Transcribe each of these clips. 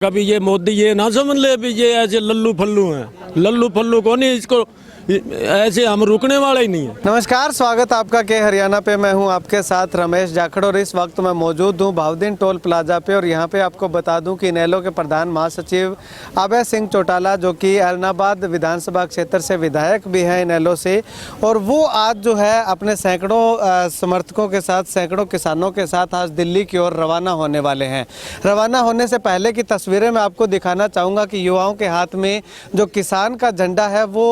कभी ये मोदी ये ना समझ ले भी ये ऐसे लल्लू फल्लू हैं, लल्लू फल्लू को नहीं, इसको ऐसे हम रुकने वाले ही नहीं है। नमस्कार, स्वागत आपका के हरियाणा पे। मैं हूं आपके साथ रमेश जाखड़ और इस वक्त मैं मौजूद हूं भावदीन टोल प्लाजा पे। और यहां पे आपको बता दूं कि इनेलो के प्रधान महासचिव अभय सिंह चौटाला, जो कि ऐलनाबाद विधानसभा क्षेत्र से विधायक भी हैं इनेलो से, और वो आज जो है अपने सैकड़ों समर्थकों के साथ, सैकड़ों किसानों के साथ आज दिल्ली की ओर रवाना होने वाले हैं। रवाना होने से पहले की तस्वीरें मैं आपको दिखाना चाहूँगा कि युवाओं के हाथ में जो किसान का झंडा है वो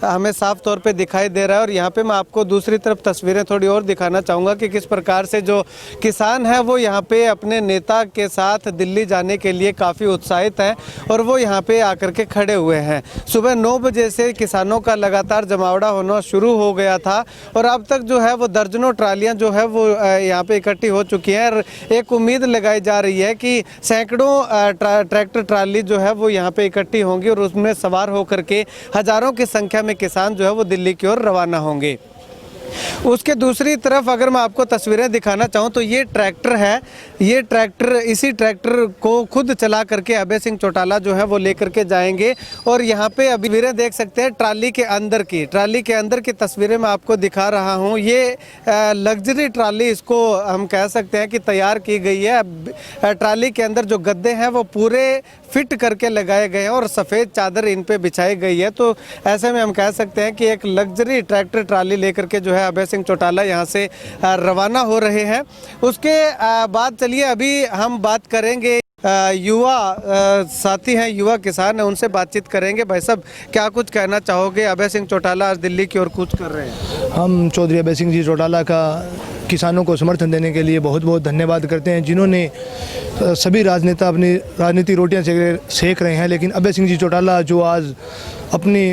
हमें साफ तौर पे दिखाई दे रहा है। और यहाँ पे मैं आपको दूसरी तरफ तस्वीरें थोड़ी और दिखाना चाहूँगा कि किस प्रकार से जो किसान है वो यहाँ पे अपने नेता के साथ दिल्ली जाने के लिए काफ़ी उत्साहित हैं और वो यहाँ पे आकर के खड़े हुए हैं। सुबह 9 बजे से किसानों का लगातार जमावड़ा होना शुरू हो गया था और अब तक जो है वो दर्जनों ट्रालियाँ जो है वो यहाँ पे इकट्ठी हो चुकी हैं। और एक उम्मीद लगाई जा रही है कि सैकड़ों ट्रैक्टर ट्राली जो है वो यहाँ पे इकट्ठी होंगी और उसमें सवार होकर के हज़ारों की संख्या में किसान जो है वो दिल्ली की ओर रवाना होंगे। उसके दूसरी तरफ अगर मैं आपको तस्वीरें दिखाना चाहूँ तो ये ट्रैक्टर है, ये ट्रैक्टर, इसी ट्रैक्टर को खुद चला करके अभय सिंह चौटाला जो है वो लेकर के जाएंगे। और यहाँ पे अभी तस्वीरें देख सकते हैं ट्राली के अंदर की तस्वीरें मैं आपको दिखा रहा हूँ। ये लग्जरी ट्राली इसको हम कह सकते हैं कि तैयार की गई है। ट्राली के अंदर जो गद्दे हैं वो पूरे फिट करके लगाए गए हैं और सफ़ेद चादर इन पे बिछाई गई है। तो ऐसे में हम कह सकते हैं कि एक लग्जरी ट्रैक्टर ट्राली लेकर के जो है अभय सिंह चौटाला यहाँ से रवाना हो रहे हैं। उसके बाद चलिए अभी हम बात करेंगे युवा साथी हैं, युवा किसान हैं, उनसे बातचीत करेंगे। भाई साहब, क्या कुछ कहना चाहोगे? अभय सिंह चौटाला आज दिल्ली की ओर कूच कर रहे हैं। हम चौधरी अभय सिंह जी चौटाला का किसानों को समर्थन देने के लिए बहुत बहुत धन्यवाद करते हैं, जिन्होंने सभी राजनेता अपनी राजनीतिक रोटियां सेक रहे हैं, लेकिन अभय सिंह जी चौटाला जो आज अपनी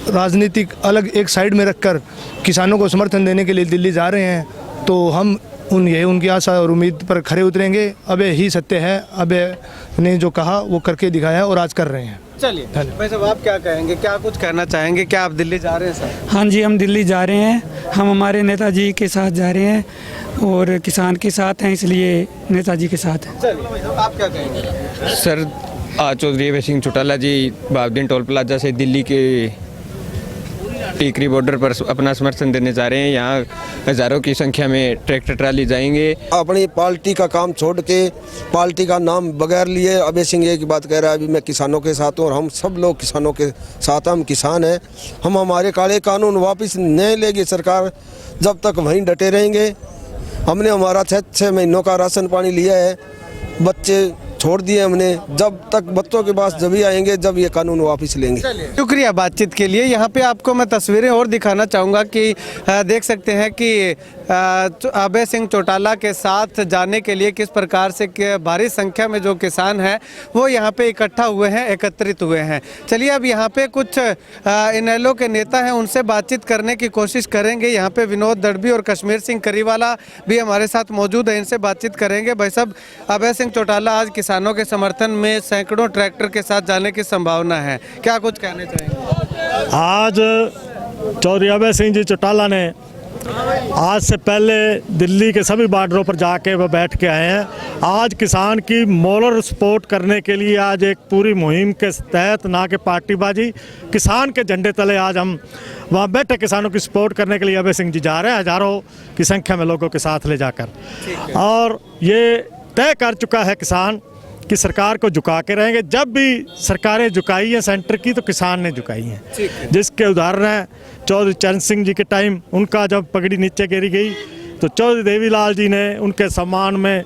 राजनीतिक अलग एक साइड में रखकर किसानों को समर्थन देने के लिए दिल्ली जा रहे हैं, तो हम उनकी आशा और उम्मीद पर खरे उतरेंगे। अभय ही सत्य है, अभय ने जो कहा वो करके दिखाया और आज कर रहे हैं। चलिए भाई साहब, आप क्या कहेंगे, क्या कुछ कहना चाहेंगे? क्या आप दिल्ली जा रहे हैं सर? हाँ जी, हम दिल्ली जा रहे हैं। हम हमारे नेताजी के साथ जा रहे हैं और किसान के साथ हैं, इसलिए नेताजी के साथ हैं। चलिए, आप क्या कहेंगे? सर, आज चौधरी अभय सिंह चौटाला जी भावदीन टोल प्लाजा से दिल्ली के टीकरी बॉर्डर पर अपना समर्थन देने जा रहे हैं। यहाँ हज़ारों की संख्या में ट्रैक्टर ट्राली जाएंगे। अपनी पार्टी का काम छोड़ के पार्टी का नाम बगैर लिए अभय सिंह एक बात कह रहा है, अभी मैं किसानों के साथ हूँ और हम सब लोग किसानों के साथ, हम किसान हैं। हम हमारे काले कानून वापस नहीं लेगी सरकार जब तक वहीं डटे रहेंगे। हमने हमारा 6 महीनों का राशन पानी लिया है, बच्चे छोड़ दिए हमने। जब तक बच्चों के पास जब ही आएंगे जब ये कानून वापस लेंगे। शुक्रिया बातचीत के लिए। यहाँ पे आपको मैं तस्वीरें और दिखाना चाहूँगा कि देख सकते हैं कि अभय सिंह चौटाला के साथ जाने के लिए किस प्रकार से भारी संख्या में जो किसान हैं वो यहाँ पे इकट्ठा हुए हैं, एकत्रित हुए हैं। चलिए अब यहाँ पे कुछ इनेलो के नेता हैं, उनसे बातचीत करने की कोशिश करेंगे। यहाँ पे विनोद दड़बी और कश्मीर सिंह करीवाला भी हमारे साथ मौजूद है, इनसे बातचीत करेंगे। भाई साहब, अभय सिंह चौटाला आज किसानों के समर्थन में सैकड़ों ट्रैक्टर के साथ जाने की संभावना है, क्या कुछ कहने चाहेंगे? आज चौधरी अभय सिंह जी चौटाला ने आज से पहले दिल्ली के सभी बॉर्डरों पर जाके वह बैठ के आए हैं। आज किसान की मोरल सपोर्ट करने के लिए आज एक पूरी मुहिम के तहत, ना कि पार्टीबाजी, किसान के झंडे तले आज हम वहाँ बैठे किसानों की सपोर्ट करने के लिए अभय सिंह जी जा रहे हैं, हज़ारों की संख्या में लोगों के साथ ले जाकर। और ये तय कर चुका है किसान कि सरकार को झुका के रहेंगे। जब भी सरकारें झुकाई हैं सेंटर की तो किसान ने झुकाई हैं, जिसके उदाहरण है चौधरी चरण सिंह जी के टाइम उनका जब पगड़ी नीचे गिरी गई तो चौधरी देवीलाल जी ने उनके सम्मान में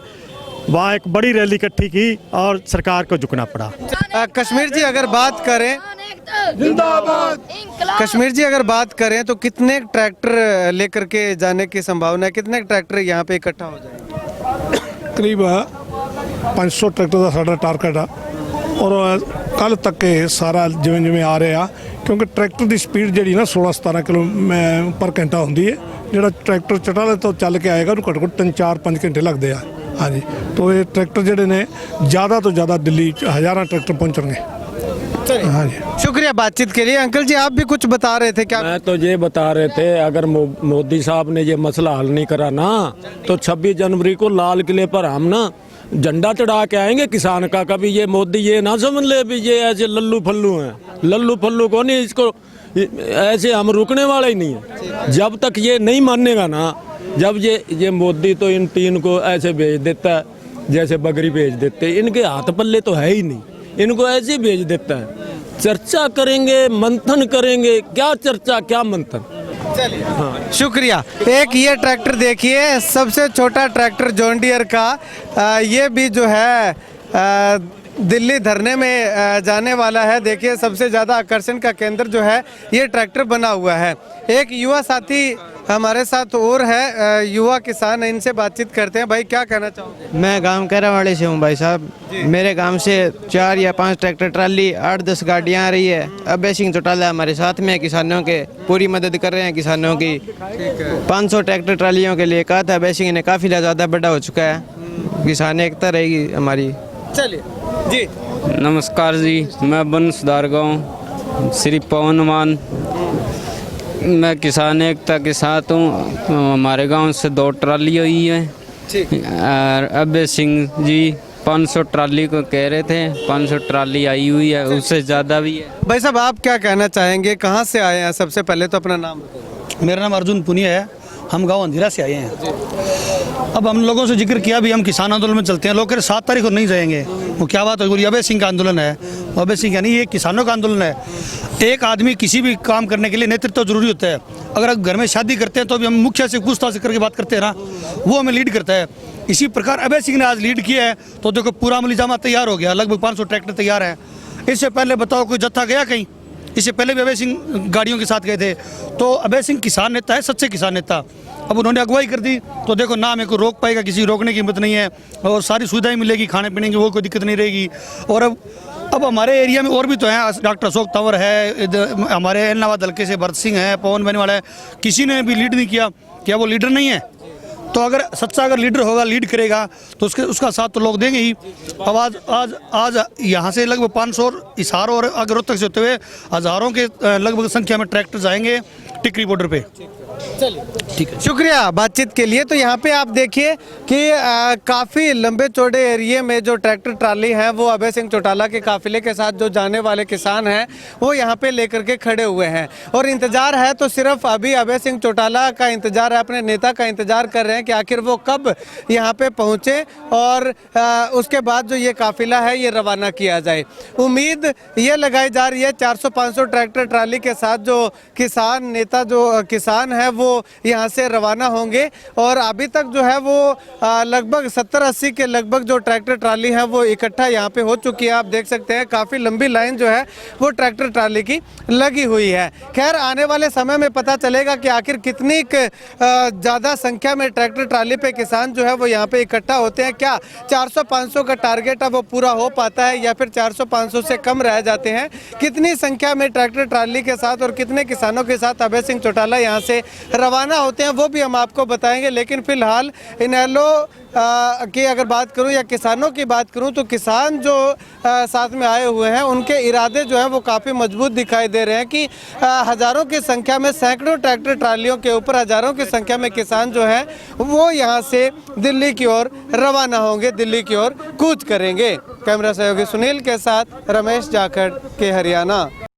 वहाँ एक बड़ी रैली इकट्ठी की और सरकार को झुकना पड़ा। कश्मीर जी अगर बात करें, कश्मीर जी अगर बात करें तो कितने ट्रैक्टर लेकर के जाने की संभावना है? कितने ट्रैक्टर यहाँ पे इकट्ठा हो जाएंगे? करीब 500 ट्रैक्टर का साडा टारगेट है और कल तक के सारा जिमें जिमें आ रहे हैं, क्योंकि ट्रैक्टर की स्पीड जी ना 16-17 किलो पर घंटा होंगी है। जो ट्रैक्टर चटाले तो चल के आएगा घट घट 3-4-5 घंटे लगते हैं। हाँ जी, तो ये ट्रैक्टर जोड़े ने ज़्यादा तो ज़्यादा दिल्ली हज़ारों ट्रैक्टर पहुँचेंगे। हाँ जी, शुक्रिया बातचीत के लिए। अंकल जी, आप भी कुछ बता रहे थे क्या? मैं तो ये बता रहे थे, अगर मोदी साहब ने ये मसला हल नहीं करा ना तो 26 जनवरी को लाल किले पर हम ना झंडा चढ़ा के आएंगे किसान का। कभी ये मोदी ये ना समझ ले भी ये ऐसे लल्लू फल्लू हैं। लल्लू फल्लू को नहीं, इसको ऐसे हम रुकने वाले ही नहीं है। जब तक ये नहीं मानेगा ना, जब ये मोदी तो इन तीन को ऐसे भेज देता है जैसे बकरी भेज देते, इनके हाथ पल्ले तो है ही नहीं, इनको ऐसे ही भेज देता है। चर्चा करेंगे, मंथन करेंगे, क्या चर्चा क्या मंथन। चलिए हाँ, शुक्रिया। एक ये ट्रैक्टर देखिए, सबसे छोटा ट्रैक्टर जॉन डियर का, ये भी जो है दिल्ली धरने में जाने वाला है। देखिए सबसे ज़्यादा आकर्षण का केंद्र जो है ये ट्रैक्टर बना हुआ है। एक युवा साथी हमारे साथ और है, युवा किसान है, इनसे बातचीत करते हैं। भाई क्या कहना चाहोगे? मैं गांव कैरावाड़ी से हूं भाई साहब। मेरे गांव से 4 या 5 ट्रैक्टर ट्राली 8-10 गाड़ियां आ रही है। अभय सिंह चौटाला हमारे साथ में किसानों के पूरी मदद कर रहे हैं किसानों की। 500 ट्रैक्टर ट्रालियों के लिए कहा था अभय सिंह ने, काफिला ज़्यादा बड़ा हो चुका है, किसान एकता रहेगी हमारी। चलिए जी, नमस्कार जी, मैं बंसदार गाँव श्री पवन मान, मैं किसान एकता के साथ हूँ। हमारे गांव से 2 ट्राली हुई है और अभय सिंह जी 500 ट्राली को कह रहे थे, 500 ट्राली आई हुई है, उससे ज़्यादा भी है। भाई साहब आप क्या कहना चाहेंगे, कहाँ से आए हैं? सबसे पहले तो अपना नाम बताइए। मेरा नाम अर्जुन पुनिया है, हम गांव अंधेरा से आए हैं। अब हम लोगों से जिक्र किया भी हम किसान आंदोलन में चलते हैं, लोग कह रहे 7 तारीख को नहीं जाएंगे। वो क्या बात है, बोली अभय सिंह का आंदोलन है। अभय सिंह यानी ये किसानों का आंदोलन है। एक आदमी किसी भी काम करने के लिए नेतृत्व जरूरी होता है। अगर घर में शादी करते हैं तो भी हम मुखिया से पूछताछ करके बात करते हैं ना, वो हमें लीड करता है। इसी प्रकार अभय सिंह ने आज लीड किया है तो देखो पूरा अमली जामा तैयार हो गया, लगभग 500 ट्रैक्टर तैयार है। इससे पहले बताओ कोई जत्था गया कहीं? इससे पहले भी अभय सिंह गाड़ियों के साथ गए थे। तो अभय सिंह किसान नेता है, सच्चे किसान नेता। अब उन्होंने अगुवाई कर दी तो देखो ना हमें कोई रोक पाएगा, किसी रोकने की हिम्मत नहीं है, और सारी सुविधाएं मिलेगी, खाने पीने की वो कोई दिक्कत नहीं रहेगी। और अब हमारे एरिया में और भी तो हैं, डॉक्टर अशोक तंवर है, हमारे एलनाबाद हल्के से भरत सिंह है, पवन बेनीवाल है, किसी ने भी लीड नहीं किया। क्या वो लीडर नहीं है? तो अगर सच्चा अगर लीडर होगा, लीड करेगा तो उसका साथ तो लोग देंगे ही। अब आज यहाँ से लगभग 500 हिसार और अगर रोहतक से होते हुए हज़ारों के लगभग संख्या में ट्रैक्टर जाएंगे टिकरी बॉर्डर पे। चलिए ठीक है, शुक्रिया बातचीत के लिए। तो यहाँ पे आप देखिए कि काफ़ी लंबे चौड़े एरिए में जो ट्रैक्टर ट्राली हैं वो अभय सिंह चौटाला के काफिले के साथ जो जाने वाले किसान हैं वो यहाँ पे लेकर के खड़े हुए हैं। और इंतज़ार है तो सिर्फ अभी अभय सिंह चौटाला का इंतज़ार है, अपने नेता का इंतज़ार कर रहे हैं कि आखिर वो कब यहाँ पे पहुँचे और उसके बाद जो ये काफिला है ये रवाना किया जाए। उम्मीद ये लगाई जा रही है 400-500 ट्रैक्टर ट्राली के साथ जो किसान नेता जो किसान है वो यहाँ से रवाना होंगे। और अभी तक जो है वो लगभग 70-80 के लगभग जो ट्रैक्टर ट्राली है वो इकट्ठा यहाँ पे हो चुकी है। आप देख सकते हैं काफ़ी लंबी लाइन जो है वो ट्रैक्टर ट्राली की लगी हुई है। खैर आने वाले समय में पता चलेगा कि आखिर कितनी ज़्यादा संख्या में ट्रैक्टर ट्राली पे किसान जो है वो यहाँ पे इकट्ठा होते हैं। क्या 400-500 का टारगेट है वो पूरा हो पाता है या फिर 400-500 से कम रह जाते हैं? कितनी संख्या में ट्रैक्टर ट्राली के साथ और कितने किसानों के साथ अभय सिंह चौटाला यहाँ से रवाना होते हैं वो भी हम आपको बताएंगे। लेकिन फिलहाल इनेलो की अगर बात करूं या किसानों की बात करूं तो किसान जो साथ में आए हुए हैं उनके इरादे जो हैं वो काफ़ी मजबूत दिखाई दे रहे हैं कि हज़ारों की संख्या में सैकड़ों ट्रैक्टर ट्रालियों के ऊपर हज़ारों की संख्या में किसान जो हैं वो यहाँ से दिल्ली की ओर रवाना होंगे, दिल्ली की ओर कूच करेंगे। कैमरा सहयोगी सुनील के साथ रमेश जाखड़ के हरियाणा।